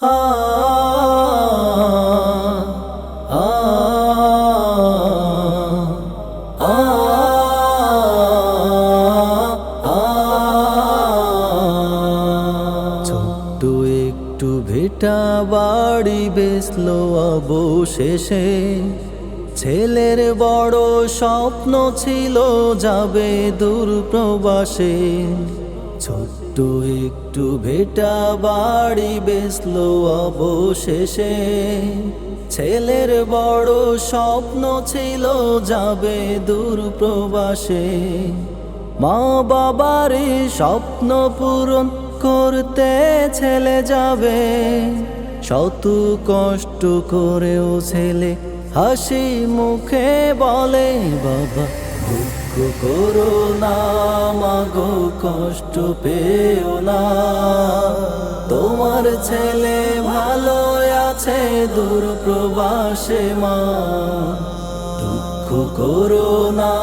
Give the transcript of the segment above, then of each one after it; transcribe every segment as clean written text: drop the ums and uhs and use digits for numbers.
আ আ আ ছোট্ট একটু ভিটা বাড়ি বেসলো অবশেষে, ছেলের বড় স্বপ্ন ছিল যাবে দূর প্রবাসে। ছোট্ট একটু ভিটা বাড়ি বেসলো অবশেষে, ছেলের বড় স্বপ্ন ছিল যাবে দূর প্রবাসে। মা বাবার স্বপ্ন পূরণ করতে ছেলে যাবে, শত কষ্ট করেও ছেলে হাসি মুখে বলে, বাবা দুঃখ করো না, মাগো কষ্ট পেও না, তোমার ছেলে ভালো আছে দূর প্রবাসে। মা দুঃখ করো না,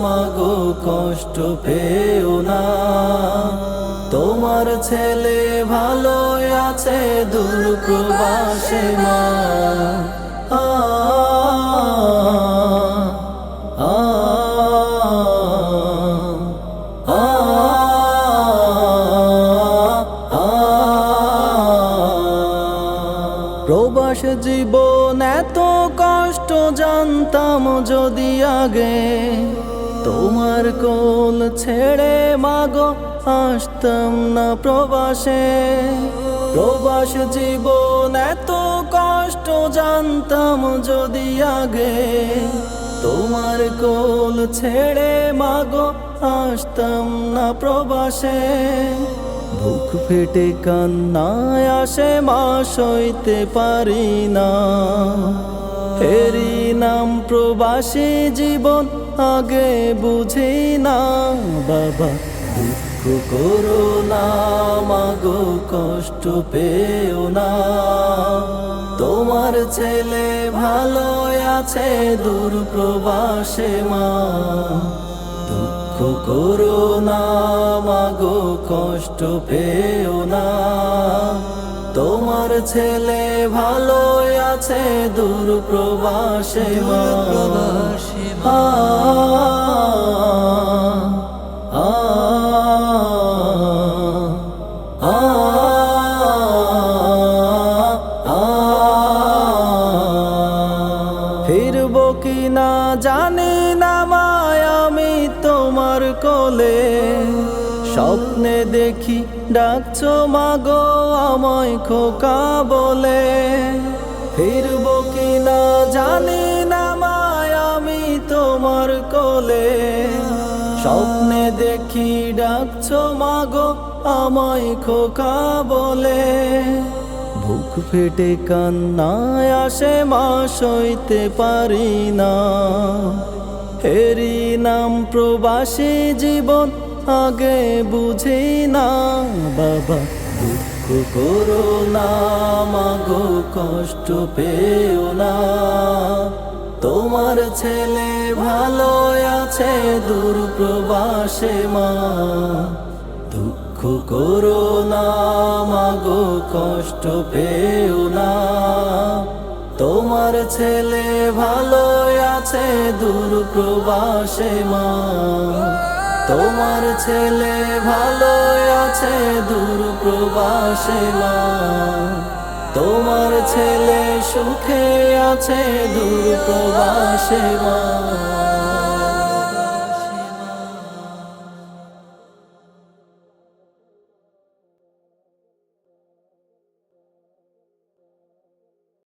মাগো কষ্ট পেও না, তোমার ছেলে ভালো আছে দূর প্রবাসে। মা আ আ আ প্রবাস জীবন এত কষ্ট জানতাম যদি আগে, তোমার কোল ছেড়ে মাগো আসতাম না প্রবাসে। প্রবাস জীবন এত কষ্ট জানতাম যদি আগে, তোমার কোল ছেড়ে মাগো আসতাম না প্রবাসে। বুক ফেটে কান্নায় আসে, মা সইতে পারি না, হেরি নাম প্রবাসী জীবন আগে বুঝি না। বাবা দুঃখ করো না, মাগো কষ্ট পেও না, তোমার ছেলে ভালো আছে দূর প্রবাসে। মা দুঃখ করো না, মাগো কষ্ট পেও না, তোমার ছেলে ভালো আছে দূর প্রবাসে। মা আ আ আ ফিরবো কি না জানি না মায় আমি তোমার কোলে, স্বপ্নে দেখি ডাকছো মাগো আমায় খোকা বলে। ফিরবো কি না জানি না মায় আমি তোমার কোলে, স্বপ্নে দেখি ডাকছো মাগো আমায় খোকা বলে। বুক ফেটে কান্নায় আসে, মা সইতে পারি না, হেরি নাম প্রবাসী জীবন আগে বুঝি না। বাবা দুঃখ করো না, মাগো কষ্ট পেও না, তোমার ছেলে ভালো আছে দূর প্রবাসে। মা দুঃখ করো না, মাগো কষ্ট পেও না, তোমার ছেলে ভালো আছে দূর প্রবাসে। মা তোমার ছেলে ভালো আছে দূর প্রবাসে। মা তোমার ছেলে সুখে আছে দূর প্রবাসে। মা